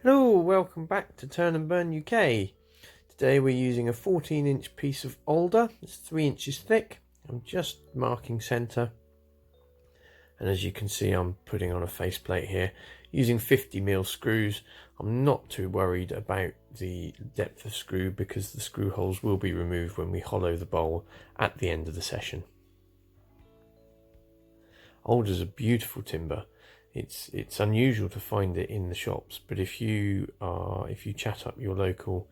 Hello, welcome back to Turn and Burn UK. Today we're using a 14-inch piece of Alder. It's 3 inches thick. I'm just marking centre, and as you can see I'm putting on a faceplate here using 50mm screws. I'm not too worried about the depth of screw because the screw holes will be removed when we hollow the bowl at the end of the session. Alder's a beautiful timber. It's unusual to find it in the shops, but if you chat up your local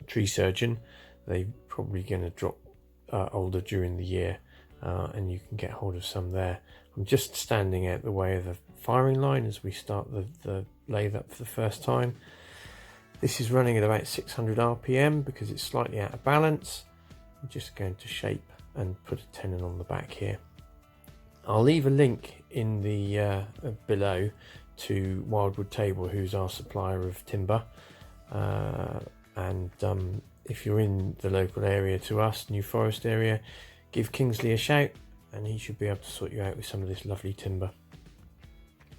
tree surgeon, they're probably going to drop Alder during the year, and you can get hold of some there. I'm just standing out the way of the firing line as we start the lathe up for the first time. This is running at about 600 RPM because it's slightly out of balance. I'm just going to shape and put a tenon on the back here. I'll leave a link in the below to Wildwood Table, who's our supplier of timber, and if you're in the local area to us, New Forest area, give Kingsley a shout and he should be able to sort you out with some of this lovely timber.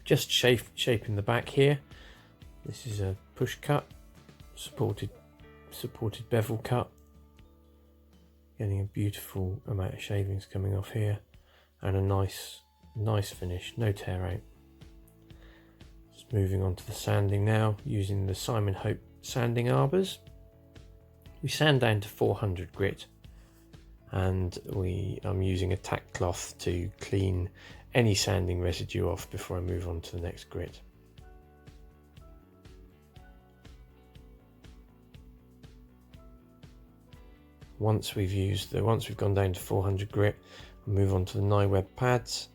Just shaping the back here. This is a push cut, supported bevel cut, getting a beautiful amount of shavings coming off here. And a nice finish, no tear out. Just moving on to the sanding now, using the Simon Hope sanding arbors. We sand down to 400 grit, and I'm using a tack cloth to clean any sanding residue off before I move on to the next grit. Once we've gone down to 400 grit, we'll move on to the Nyweb pads.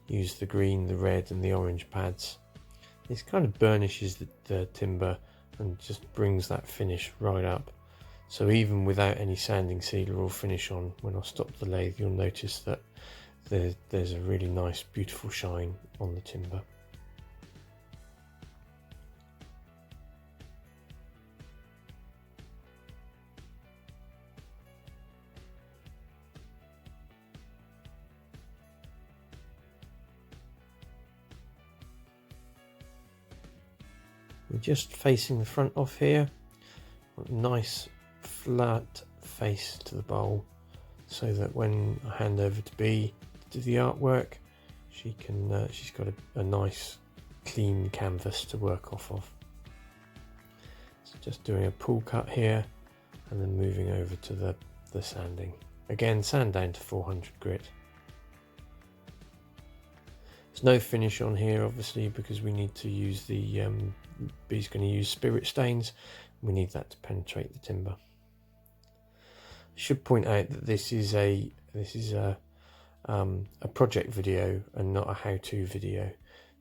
Use the green, the red and the orange pads. This kind of burnishes the timber and just brings that finish right up. So even without any sanding sealer or finish on, when I stop the lathe, you'll notice that there's a really nice, beautiful shine on the timber. We're just facing the front off here. Nice flat face to the bowl, so that when I hand over to Bea to do the artwork, she's got a nice clean canvas to work off of. So just doing a pull cut here and then moving over to the sanding. Again, sand down to 400 grit. There's no finish on here obviously because we need to use the Bea's going to use spirit stains. We need that to penetrate the timber. I should point out that this is a project video and not a how-to video.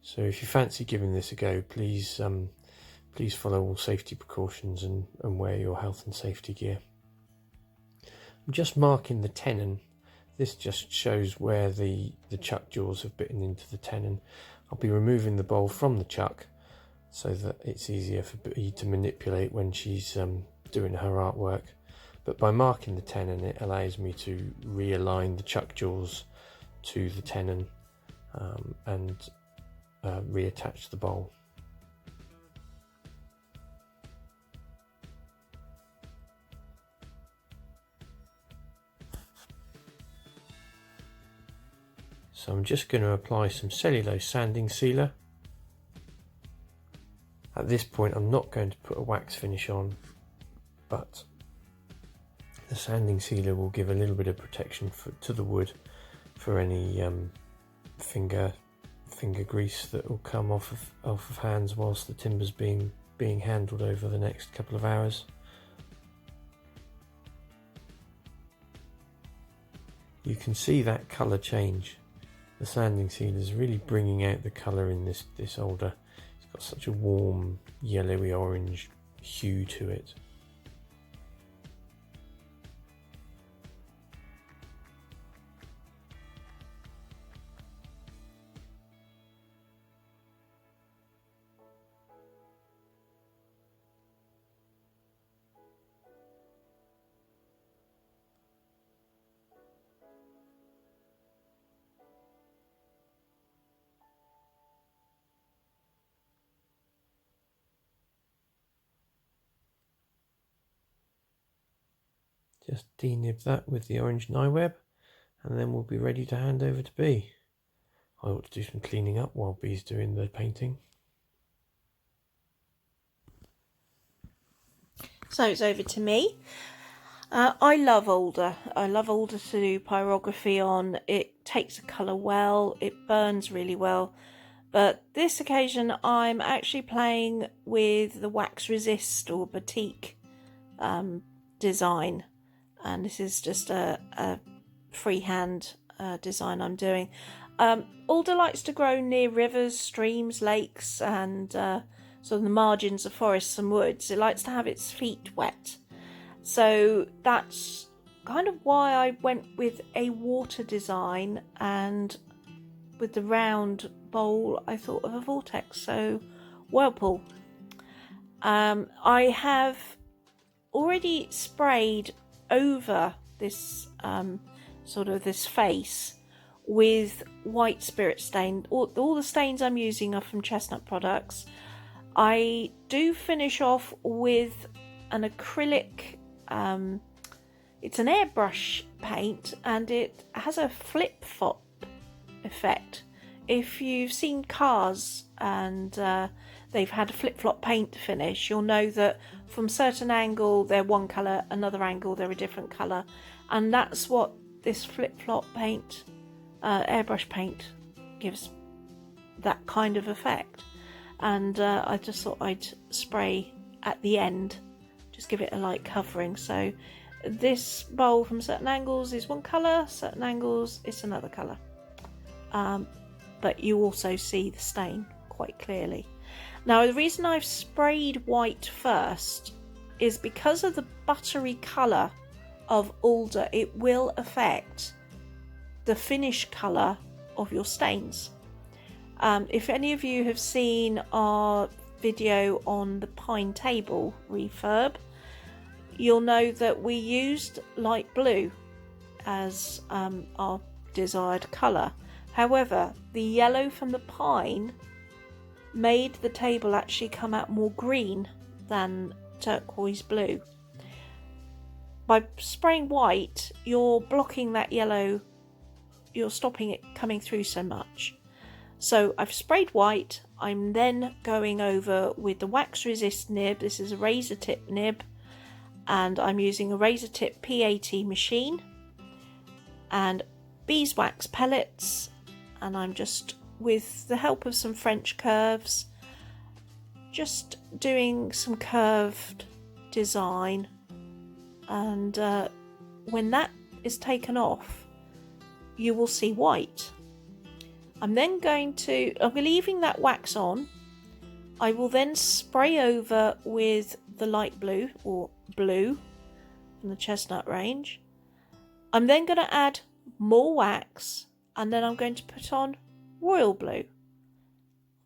So if you fancy giving this a go, please follow all safety precautions and wear your health and safety gear. I'm just marking the tenon. This just shows where the chuck jaws have bitten into the tenon. I'll be removing the bowl from the chuck so that it's easier for Bea to manipulate when she's doing her artwork. But by marking the tenon, it allows me to realign the chuck jaws to the tenon and reattach the bowl. So I'm just going to apply some cellulose sanding sealer. At this point I'm not going to put a wax finish on, but the sanding sealer will give a little bit of protection to the wood for any finger grease that will come off of hands whilst the timber's being handled over the next couple of hours. You can see that colour change. The sanding sealer is really bringing out the colour in this Alder. It's got such a warm yellowy orange hue to it. Just denib that with the orange Web, and then we'll be ready to hand over to B. I ought to do some cleaning up while B's doing the painting. So it's over to me. I love Alder. I love Alder to do pyrography on. It takes a colour well, it burns really well. But this occasion I'm actually playing with the wax resist or batik design. And this is just a freehand design I'm doing. Alder likes to grow near rivers, streams, lakes, and sort of the margins of forests and woods. It likes to have its feet wet. So that's kind of why I went with a water design, and with the round bowl I thought of a vortex, so Whirlpool. I have already sprayed over this sort of this face with white spirit stain. All the stains I'm using are from Chestnut products. I do finish off with an acrylic, it's an airbrush paint, and it has a flip-flop effect. If you've seen cars and they've had a flip-flop paint finish, you'll know that from a certain angle they're one colour, another angle they're a different colour, and that's what this flip-flop paint, airbrush paint, gives that kind of effect. And I just thought I'd spray at the end, just give it a light covering. So this bowl from certain angles is one colour, certain angles it's another colour. But you also see the stain quite clearly. Now the reason I've sprayed white first is because of the buttery colour of Alder. It will affect the finish colour of your stains. If any of you have seen our video on the pine table refurb, you'll know that we used light blue as our desired colour. However, the yellow from the pine made the table actually come out more green than turquoise blue. By spraying white, you're blocking that yellow, you're stopping it coming through so much. So I've sprayed white. I'm then going over with the wax resist nib. This is a razor tip nib, and I'm using a razor tip PAT machine and beeswax pellets, and I'm just, with the help of some French curves, just doing some curved design. And when that is taken off, you will see white. I'm leaving that wax on. I will then spray over with the light blue, or blue from the Chestnut range. I'm then going to add more wax, and then I'm going to put on royal blue,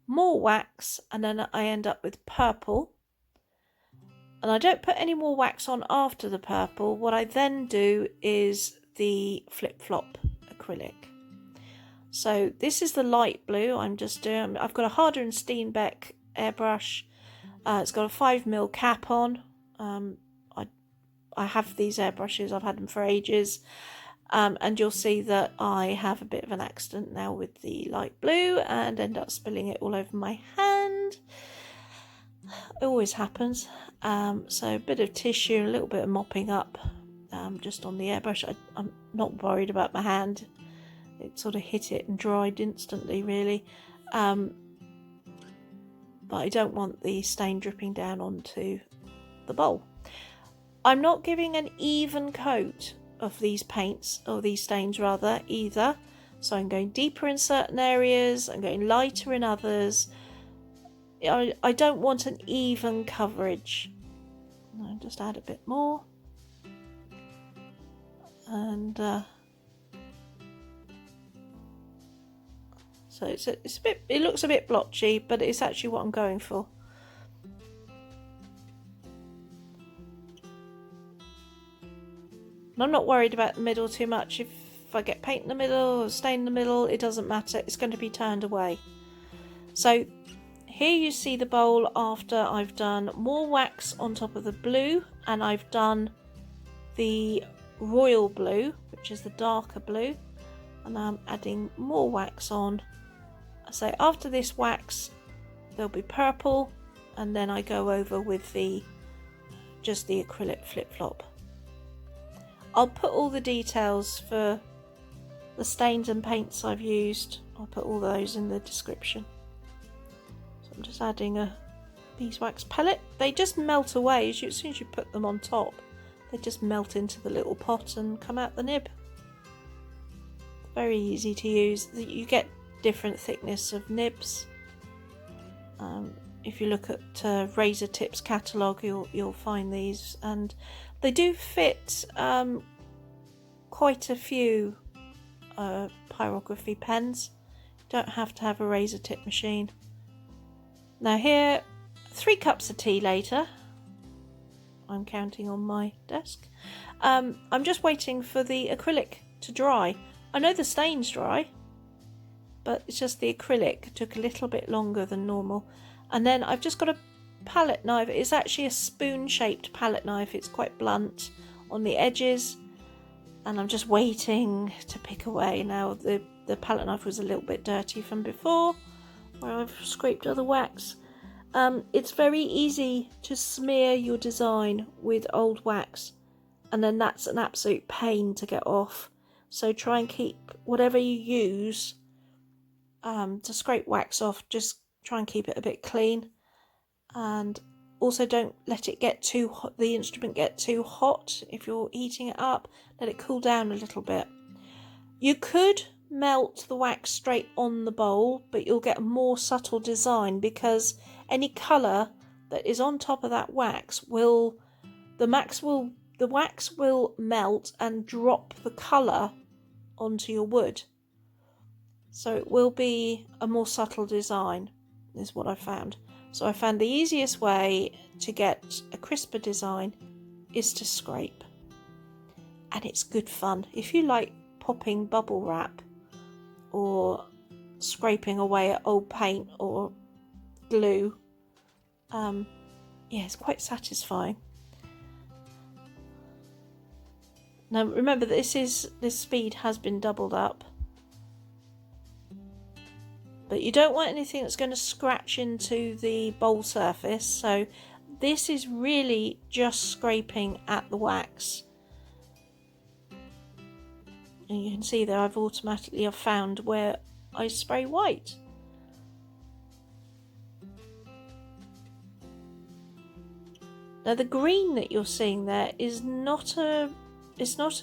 more wax, and then I end up with purple. And I don't put any more wax on after the purple. What I then do is the flip-flop acrylic. So this is the light blue I'm just doing. I've got a Harder and Steenbeck airbrush. It's got a 5mm cap on. I have these airbrushes, I've had them for ages. And you'll see that I have a bit of an accident now with the light blue and end up spilling it all over my hand. It always happens. So a bit of tissue, a little bit of mopping up just on the airbrush. I'm not worried about my hand. It sort of hit it and dried instantly, really. But I don't want the stain dripping down onto the bowl. I'm not giving an even coat of these paints, or these stains rather, either. So I'm going deeper in certain areas, I'm going lighter in others. I don't want an even coverage. I'll just add a bit more. And so it's a bit, it looks a bit blotchy, but it's actually what I'm going for. And I'm not worried about the middle too much. If I get paint in the middle or stain in the middle, it doesn't matter. It's going to be turned away. So here you see the bowl after I've done more wax on top of the blue, and I've done the royal blue, which is the darker blue, and I'm adding more wax on. So after this wax there'll be purple, and then I go over with just the acrylic flip-flop. I'll put all the details for the stains and paints I've used, I'll put all those in the description. So I'm just adding a beeswax pellet. They just melt away as soon as you put them on top. They just melt into the little pot and come out the nib. Very easy to use. You get different thickness of nibs. If you look at Razor Tips catalogue, you'll find these, and they do fit quite a few pyrography pens. Don't have to have a razor tip machine. Now here, 3 cups of tea later, I'm counting on my desk. I'm just waiting for the acrylic to dry. I know the stain's dry, but it's just the acrylic took a little bit longer than normal. And then I've just got a palette knife. It's actually a spoon-shaped palette knife. It's quite blunt on the edges, and I'm just waiting to pick away. Now the palette knife was a little bit dirty from before, where I've scraped other wax. It's very easy to smear your design with old wax, and then that's an absolute pain to get off. So try and keep whatever you use to scrape wax off, just try and keep it a bit clean, and also don't let it get too hot, the instrument get too hot. If you're heating it up, let it cool down a little bit. You could melt the wax straight on the bowl, but you'll get a more subtle design, because any colour that is on top of that wax the wax will melt and drop the colour onto your wood. So it will be a more subtle design, is what I found. So I found the easiest way to get a crisper design is to scrape. And it's good fun. If you like popping bubble wrap or scraping away at old paint or glue, yeah, it's quite satisfying. Now remember, this speed has been doubled up, but you don't want anything that's going to scratch into the bowl surface, so this is really just scraping at the wax. And you can see there I've found where I spray white. Now the green that you're seeing there is not a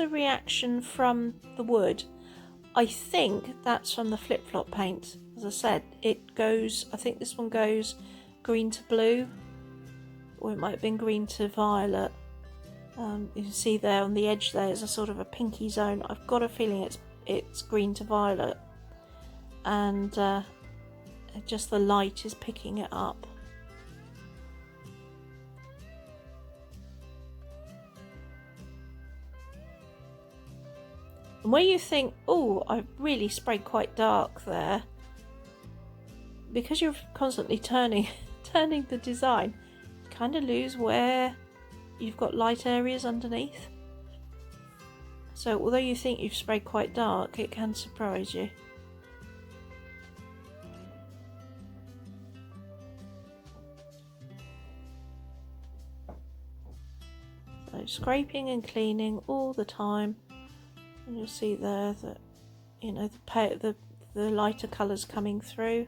reaction from the wood. I think that's from the flip-flop paint. As I said, it goes, I think this one goes green to blue, or it might have been green to violet. You can see there on the edge there's a sort of a pinky zone. I've got a feeling it's green to violet, and just the light is picking it up. And where you think, oh, I really sprayed quite dark there, because you're constantly turning the design, you kind of lose where you've got light areas underneath. So although you think you've sprayed quite dark, it can surprise you. So scraping and cleaning all the time, and you'll see there that, you know, the lighter colours coming through.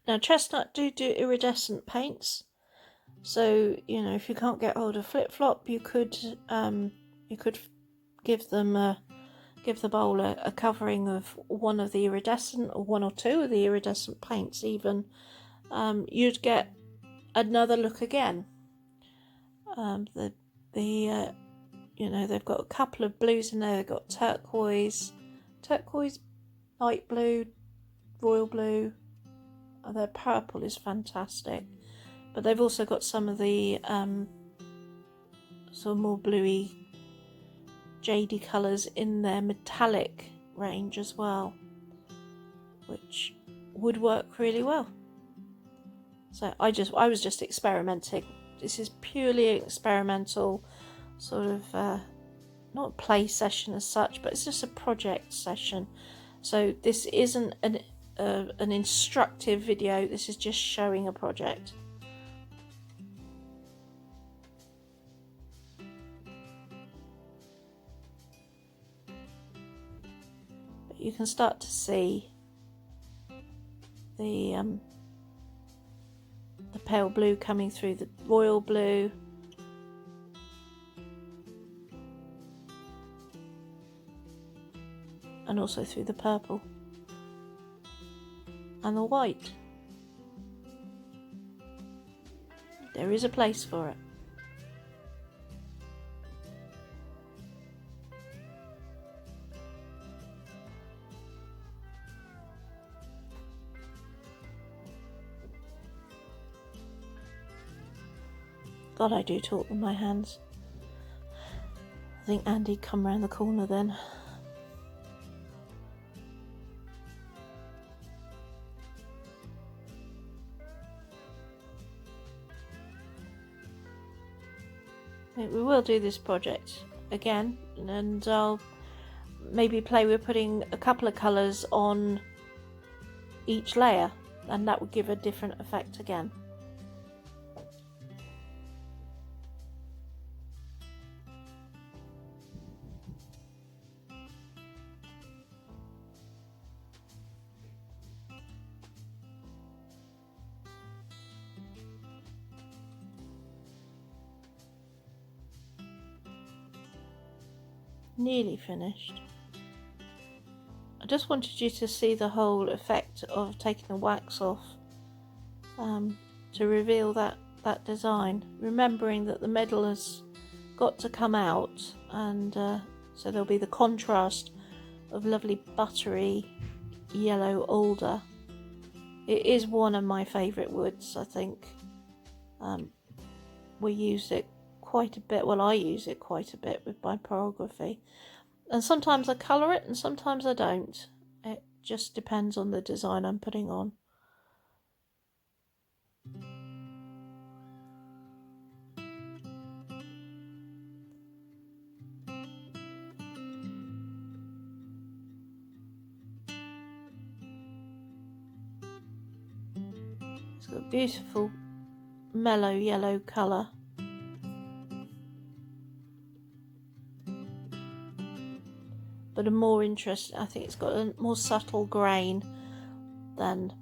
Now chestnut do iridescent paints, so you know, if you can't get hold of flip flop, you could give them give the bowl a covering of one of the iridescent, or one or two of the iridescent paints even, you'd get another look again. You know, they've got a couple of blues in there. They've got turquoise, light blue, royal blue. Their purple is fantastic, but they've also got some of the sort of more bluey, jadey colours in their metallic range as well, which would work really well. So I was just experimenting. This is purely experimental, sort of not a play session as such, but it's just a project session. So this isn't an instructive video. This is just showing a project. But you can start to see the pale blue coming through the royal blue. And also through the purple. And the white. There is a place for it. God, I do talk with my hands. I think Andy'd come round the corner then. We will do this project again, and I'll maybe play with putting a couple of colours on each layer, and that would give a different effect again. Nearly finished. I just wanted you to see the whole effect of taking the wax off to reveal that design, remembering that the medal has got to come out, and so there'll be the contrast of lovely buttery yellow alder. It is one of my favourite woods, I think. We use it quite a bit. Well, I use it quite a bit with my pyrography, and sometimes I colour it and sometimes I don't. It just depends on the design I'm putting on. It's got a beautiful mellow yellow colour. But a more interesting, I think it's got a more subtle grain than,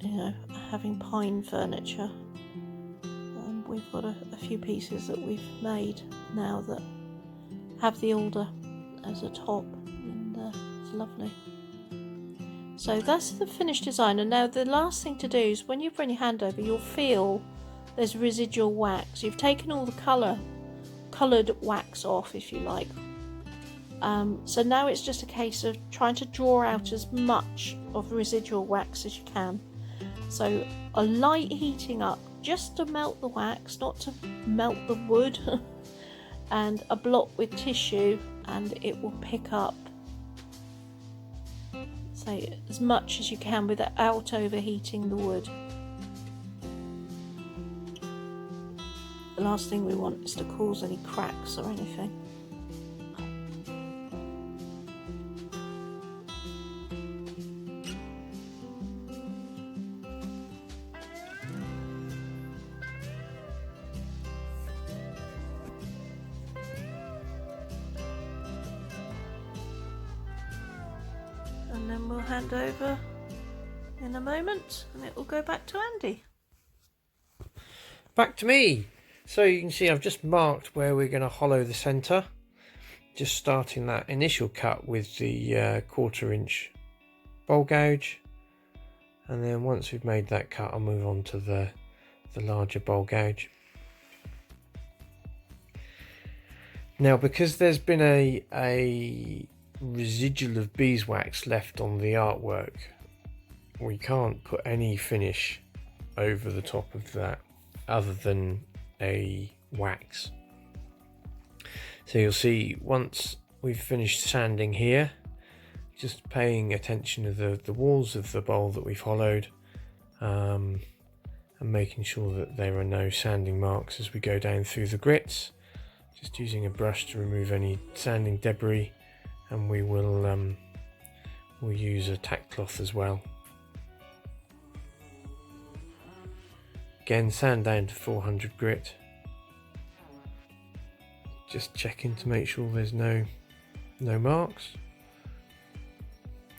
you know, having pine furniture. We've got a few pieces that we've made now that have the alder as a top, and it's lovely. So that's the finished design, and now the last thing to do is when you bring your hand over, you'll feel there's residual wax. You've taken all the coloured wax off, if you like. So now it's just a case of trying to draw out as much of residual wax as you can. So a light heating up just to melt the wax, not to melt the wood, and a block with tissue, and it will pick up, say, as much as you can without overheating the wood. The last thing we want is to cause any cracks or anything. And then we'll hand over in a moment and it will go back to Andy. Back to me. So you can see I've just marked where we're going to hollow the centre. just starting that initial cut with the 1/4 inch bowl gouge, and then once we've made that cut I'll move on to the larger bowl gouge. Now, because there's been a residual of beeswax left on the artwork, we can't put any finish over the top of that other than a wax. So you'll see once we've finished sanding here, just paying attention to the walls of the bowl that we've hollowed, and making sure that there are no sanding marks as we go down through the grits. Just using a brush to remove any sanding debris, and we will we'll use a tack cloth as well. Again, sand down to 400 grit. Just checking to make sure there's no marks.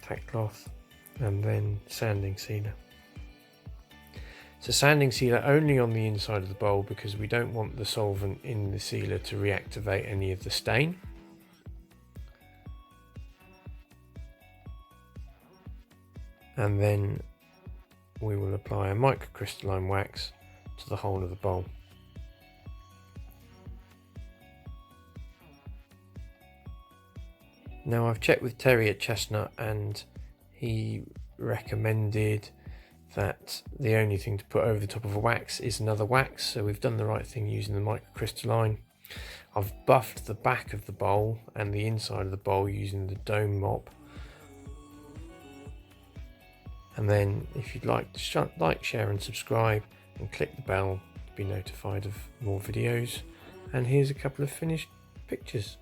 Tack cloth, and then sanding sealer. So sanding sealer only on the inside of the bowl, because we don't want the solvent in the sealer to reactivate any of the stain. And then we will apply a microcrystalline wax to the whole of the bowl. Now, I've checked with Terry at Chestnut, and he recommended that the only thing to put over the top of a wax is another wax, so we've done the right thing using the microcrystalline. I've buffed the back of the bowl and the inside of the bowl using the dome mop. And then if you'd like to like, share and subscribe, and click the bell to be notified of more videos. And here's a couple of finished pictures.